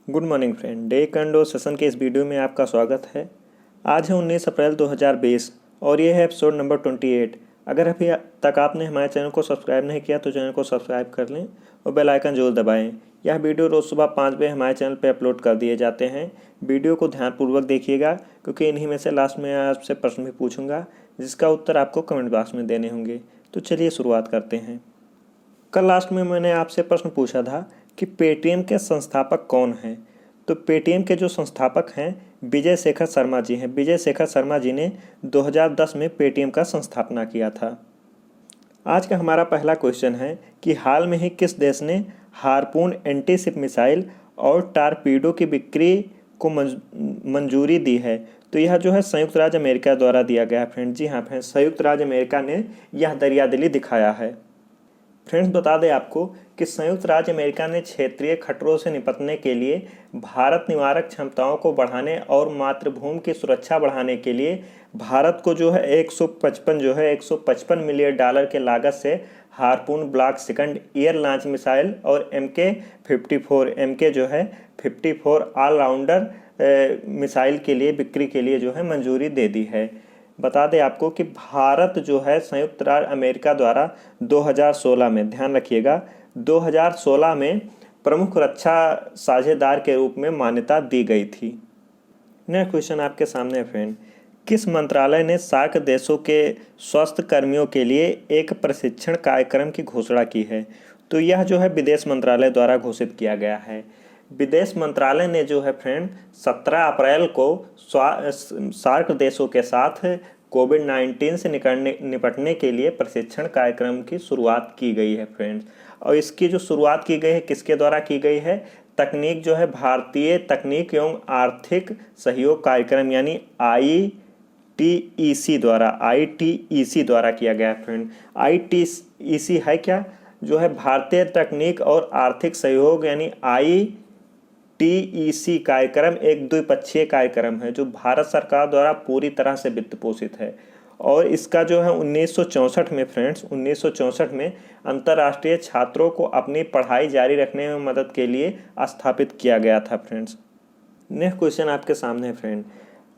Good morning friend. Taekwondo session के इस video में आपका स्वागत है। आज है 19 अप्रैल 2020 और ये है एपिसोड नंबर 28। अगर अभी तक आपने हमारे चैनल को सब्सक्राइब नहीं किया तो चैनल को सब्सक्राइब कर लें और बेल आइकन जरूर दबाएं। यह वीडियो रोज़ सुबह 5 बजे हमारे चैनल पर अपलोड कर दिए जाते हैं। वीडियो को ध्यानपूर्वक देखिएगा क्योंकि इन्हीं में से लास्ट में आपसे प्रश्न भी पूछूंगा जिसका उत्तर आपको कमेंट बॉक्स में देने होंगे। तो चलिए शुरुआत करते हैं। कल लास्ट में मैंने आपसे प्रश्न पूछा था कि पेटीएम के संस्थापक कौन हैं। तो पेटीएम के जो संस्थापक हैं विजय शेखर शर्मा जी हैं। विजय शेखर शर्मा जी ने 2010 में पेटीएम का संस्थापना किया था। आज का हमारा पहला क्वेश्चन है कि हाल में ही किस देश ने हार्पून एंटीशिप मिसाइल और टारपीडो की बिक्री को मंजूरी दी है। तो यह जो है संयुक्त राज्य अमेरिका द्वारा दिया गया है फ्रेंड। जी हाँ फ्रेंड, संयुक्त राज्य अमेरिका ने यह दरियादिली दिखाया है। फ्रेंड्स बता दें आपको कि संयुक्त राज्य अमेरिका ने क्षेत्रीय खतरों से निपटने के लिए भारत निवारक क्षमताओं को बढ़ाने और मातृभूमि की सुरक्षा बढ़ाने के लिए भारत को जो है 155 मिलियन डॉलर के लागत से harpoon block second air launch missile और MK जो है 54 ऑलराउंडर मिसाइल के लिए बिक्री के लिए जो है मंजूरी दे दी है। बता दें आपको कि भारत जो है संयुक्त राज्य अमेरिका द्वारा 2016 में, ध्यान रखिएगा, 2016 में प्रमुख रक्षा साझेदार के रूप में मान्यता दी गई थी। नेक्स्ट क्वेश्चन आपके सामने है फ्रेंड। किस मंत्रालय ने सार्क देशों के स्वास्थ्य कर्मियों के लिए एक प्रशिक्षण कार्यक्रम की घोषणा की है। तो यह जो है विदेश मंत्रालय द्वारा घोषित किया गया है। विदेश मंत्रालय ने जो है फ्रेंड 17 अप्रैल को सार्क देशों के साथ कोविड-19 से निपटने के लिए प्रशिक्षण कार्यक्रम की शुरुआत की गई है फ्रेंड्स। और इसकी जो शुरुआत की गई है किसके द्वारा की गई है? तकनीक जो है भारतीय तकनीक एवं आर्थिक सहयोग कार्यक्रम यानी ITEC द्वारा किया गया है फ्रेंड। ITEC है क्या? जो है भारतीय तकनीक और आर्थिक सहयोग यानी ITEC कार्यक्रम एक द्विपक्षीय कार्यक्रम है जो भारत सरकार द्वारा पूरी तरह से वित्त पोषित है। और इसका जो है 1964 में फ्रेंड्स 1964 में अंतर्राष्ट्रीय छात्रों को अपनी पढ़ाई जारी रखने में मदद के लिए स्थापित किया गया था फ्रेंड्स। नेक्स्ट क्वेश्चन आपके सामने है फ्रेंड।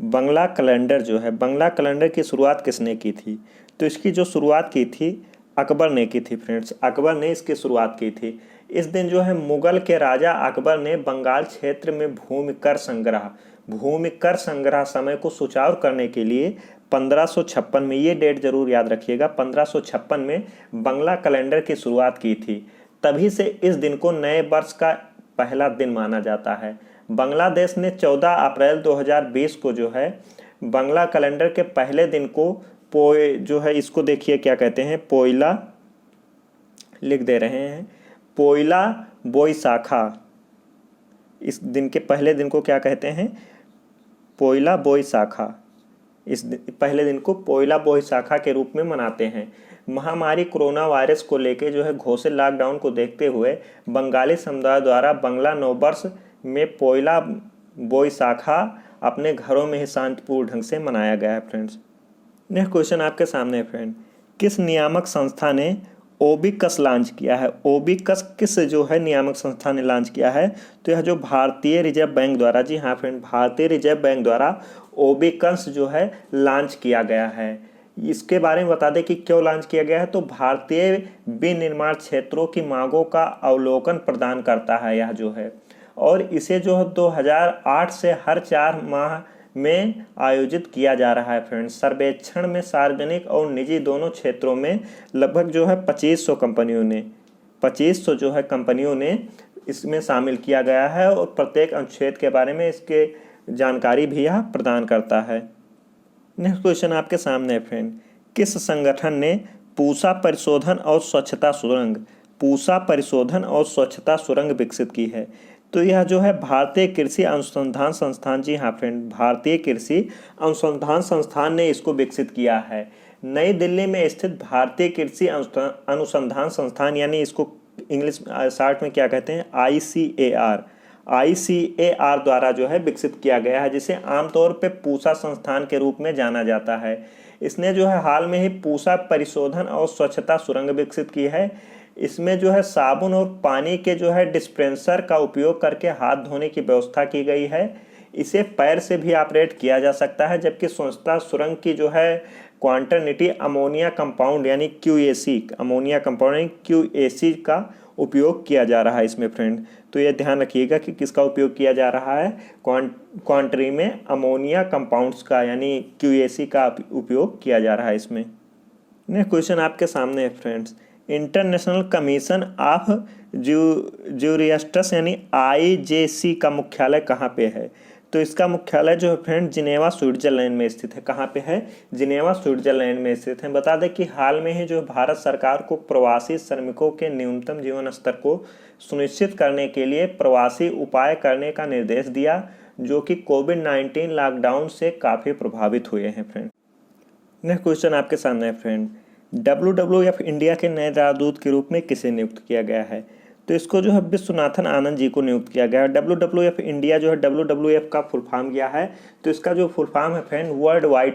बंगला कैलेंडर जो है, बंगला कैलेंडर की शुरुआत किसने की थी? तो इसकी जो शुरुआत की थी अकबर ने की थी फ्रेंड्स। अकबर ने इसकी शुरुआत की थी। इस दिन जो है मुगल के राजा अकबर ने बंगाल क्षेत्र में भूमि कर संग्रह समय को सुचारू करने के लिए 1556 में, ये डेट जरूर याद रखिएगा, 1556 में बंगला कैलेंडर की शुरुआत की थी। तभी से इस दिन को नए वर्ष का पहला दिन माना जाता है। बांग्लादेश ने 14 अप्रैल 2020 को जो है बंगला कैलेंडर के पहले दिन को जो है इसको देखिए क्या कहते हैं, पोइला लिख दे रहे हैं, पोइला बोईसाखा। इस दिन के पहले दिन को क्या कहते हैं? पोइला बोईसाखा। इस पहले दिन को पोइला बोईसाखा के रूप में मनाते हैं। महामारी कोरोना वायरस को लेकर जो है घोषित लॉकडाउन को देखते हुए बंगाली समुदाय द्वारा बंगला नववर्ष में पोइला बोईसाखा अपने घरों में ही शांतिपूर्ण ढंग से मनाया गया है फ्रेंड्स। नेक्स्ट क्वेश्चन आपके सामने है फ्रेंड। किस नियामक संस्था ने ओबिकस लॉन्च किया है? ओबिकस किस जो है नियामक संस्था ने लॉन्च किया है? तो यह जो भारतीय रिजर्व बैंक द्वारा, जी हाँ फ्रेंड, भारतीय रिजर्व बैंक द्वारा ओबिकस जो है लॉन्च किया गया है। इसके बारे में बता दें कि क्यों लॉन्च किया गया है। तो भारतीय विनिर्माण क्षेत्रों की मांगों का अवलोकन प्रदान करता है यह जो है, और इसे जो है 2008 से हर 4 माह में आयोजित किया जा रहा है फ्रेंड्स। सर्वेक्षण में सार्वजनिक और निजी दोनों क्षेत्रों में लगभग जो है 2500 कंपनियों ने इसमें शामिल किया गया है और प्रत्येक अनुच्छेद के बारे में इसके जानकारी भी यह प्रदान करता है। नेक्स्ट क्वेश्चन आपके सामने है फ्रेंड। किस संगठन ने पूसा परिशोधन और स्वच्छता सुरंग विकसित की है? तो यह जो है भारतीय कृषि अनुसंधान संस्थान, जी हाँ फ्रेंड, भारतीय कृषि अनुसंधान संस्थान ने इसको विकसित किया है। नई दिल्ली में स्थित भारतीय कृषि अनुसंधान संस्थान यानी इसको इंग्लिश शॉर्ट में क्या कहते हैं, ICAR द्वारा जो है विकसित किया गया है, जिसे आमतौर पे पूसा संस्थान के रूप में जाना जाता है। इसने जो है हाल में ही पूसा परिशोधन और स्वच्छता सुरंग विकसित की है। इसमें जो है साबुन और पानी के जो है डिस्पेंसर का उपयोग करके हाथ धोने की व्यवस्था की गई है। इसे पैर से भी ऑपरेट किया जा सकता है, जबकि स्वच्छता सुरंग की जो है क्वांटरनिटी अमोनिया कंपाउंड यानी QAC अमोनिया कंपाउंड QAC का उपयोग किया जा रहा है इसमें फ्रेंड। तो ये ध्यान रखिएगा कि किसका उपयोग किया जा रहा है, क्वांटरी में अमोनिया कंपाउंड्स का यानी QAC का उपयोग किया जा रहा है इसमें। नेक्स्ट क्वेश्चन आपके सामने है फ्रेंड्स, इंटरनेशनल कमीशन ऑफ ज्यूरिस्टिक्स यानी IJC का मुख्यालय कहाँ पे है? तो इसका मुख्यालय जो है फ्रेंड जिनेवा स्विट्जरलैंड में स्थित है। कहाँ पे है? जिनेवा स्विट्जरलैंड में स्थित है। बता दें कि हाल में ही जो भारत सरकार को प्रवासी श्रमिकों के न्यूनतम जीवन स्तर को सुनिश्चित करने के लिए प्रवासी उपाय करने का निर्देश दिया, जो कि कोविड-19 लॉकडाउन से काफ़ी प्रभावित हुए हैं फ्रेंड। नेक्स्ट क्वेश्चन आपके सामने है फ्रेंड, WWF इंडिया के नए राजदूत के रूप में किसे नियुक्त किया गया है? तो इसको जो है विश्वनाथन आनंद जी को नियुक्त किया गया है। WWF इंडिया जो है WWF का फुल फॉर्म किया है, तो इसका जो फुल फॉर्म है फ्रेंड वर्ल्ड वाइड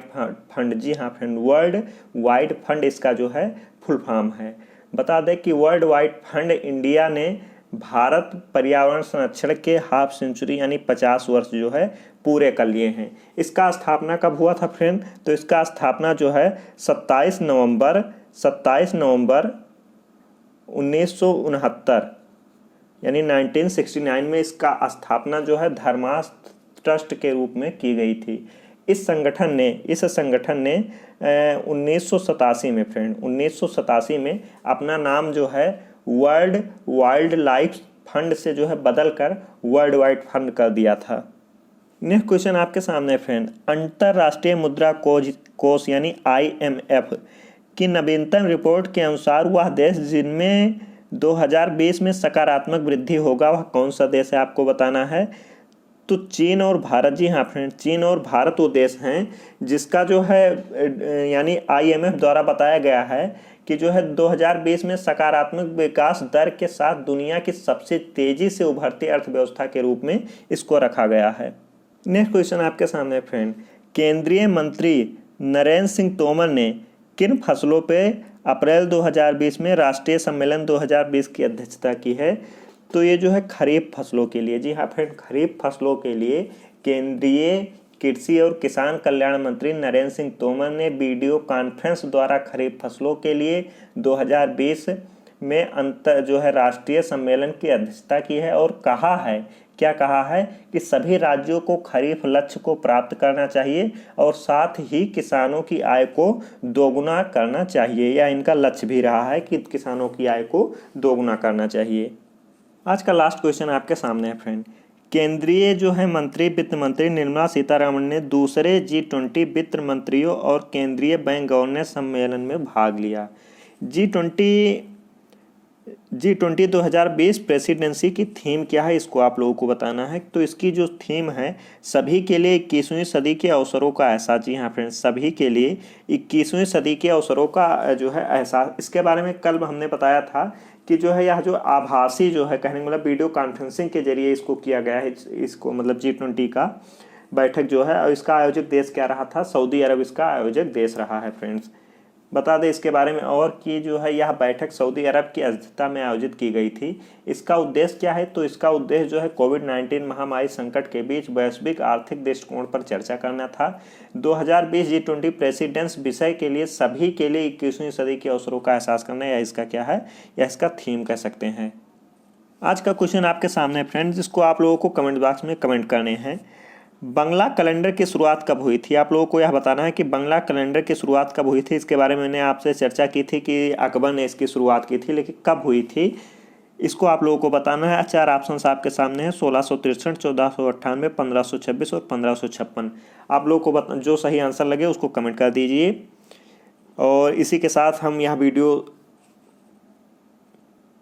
फंड। जी हाँ फ्रेंड, वर्ल्ड वाइड फंड इसका जो है फुल फॉर्म है। बता दें कि वर्ल्ड वाइड फंड इंडिया ने भारत पर्यावरण संरक्षण के हाफ सेंचुरी यानी 50 वर्ष जो है पूरे कर लिए हैं। इसका स्थापना कब हुआ था फ्रेंड? तो इसका स्थापना जो है 27 नवंबर 1969 यानी 1969 में इसका स्थापना जो है धर्मार्थ ट्रस्ट के रूप में की गई थी। इस संगठन ने 1987 में फ्रेंड 1987 में अपना नाम जो है वर्ल्ड वाइल्ड लाइफ फंड से जो है बदल कर वर्ल्ड वाइड फंड कर दिया था। नेक्स्ट क्वेश्चन आपके सामने फ्रेंड, अंतर्राष्ट्रीय मुद्रा कोष यानी IMF की नवीनतम रिपोर्ट के अनुसार वह देश जिनमें 2020 में सकारात्मक वृद्धि होगा वह कौन सा देश है आपको बताना है। तो चीन और भारत। जी हाँ फ्रेंड, चीन और भारत वो देश हैं जिसका जो है यानी IMF द्वारा बताया गया है कि जो है 2020 में सकारात्मक विकास दर के साथ दुनिया की सबसे तेजी से उभरती अर्थव्यवस्था के रूप में इसको रखा गया है। नेक्स्ट क्वेश्चन आपके सामने फ्रेंड, केंद्रीय मंत्री नरेंद्र सिंह तोमर ने किन फसलों पे अप्रैल 2020 में राष्ट्रीय सम्मेलन 2020 की अध्यक्षता की है? तो ये जो है खरीफ फसलों के लिए। जी हाँ फ्रेंड, खरीफ फसलों के लिए केंद्रीय कृषि और किसान कल्याण मंत्री नरेंद्र सिंह तोमर ने वीडियो कॉन्फ्रेंस द्वारा खरीफ फसलों के लिए 2020 में राष्ट्रीय सम्मेलन की अध्यक्षता की है और कहा है, क्या कहा है कि सभी राज्यों को खरीफ लक्ष्य को प्राप्त करना चाहिए और साथ ही किसानों की आय को दोगुना करना चाहिए। या इनका लक्ष्य भी रहा है कि किसानों की आय को दोगुना करना चाहिए। आज का लास्ट क्वेश्चन आपके सामने है फ्रेंड, केंद्रीय जो है वित्त मंत्री निर्मला सीतारमण ने दूसरे G20 वित्त मंत्रियों और केंद्रीय बैंक गवर्नर्स सम्मेलन में भाग लिया। G20 2020 प्रेसिडेंसी की थीम क्या है इसको आप लोगों को बताना है। तो इसकी जो थीम है सभी के लिए 21वीं सदी के अवसरों का एहसास। जी हाँ फ्रेंड्स, सभी के लिए 21वीं सदी के अवसरों का जो है एहसास। इसके बारे में कल हमने बताया था कि जो है यह जो आभासी जो है कहने का मतलब वीडियो कॉन्फ्रेंसिंग के जरिए इसको किया गया है। इसको मतलब G20 का बैठक जो है और इसका आयोजक देश क्या रहा था? सऊदी अरब इसका आयोजक देश रहा है फ्रेंड्स। बता दें इसके बारे में और कि जो है यह बैठक सऊदी अरब की अध्यक्षता में आयोजित की गई थी। इसका उद्देश्य क्या है? तो इसका उद्देश्य जो है कोविड-19 महामारी संकट के बीच वैश्विक आर्थिक दृष्टिकोण पर चर्चा करना था। 2020 G20 प्रेसिडेंस विषय के लिए सभी के लिए 21वीं सदी के अवसरों का एहसास करना, या इसका क्या है, या इसका थीम कह सकते हैं। आज का क्वेश्चन आपके सामने है फ्रेंड्स, जिसको आप लोगों को कमेंट बॉक्स में कमेंट करने हैं। बंगला कैलेंडर की शुरुआत कब हुई थी? आप लोगों को यह बताना है कि बंगला कैलेंडर की शुरुआत कब हुई थी। इसके बारे में मैंने आपसे चर्चा की थी कि अकबर ने इसकी शुरुआत की थी, लेकिन कब हुई थी इसको आप लोगों को बताना है। 4 ऑप्शन आपके सामने हैं, 1663, 1498, 1526 और 1556। आप लोगों को जो सही आंसर लगे उसको कमेंट कर दीजिए। और इसी के साथ हम यह वीडियो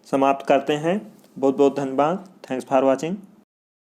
समाप्त करते हैं। बहुत बहुत धन्यवाद। Thanks for watching.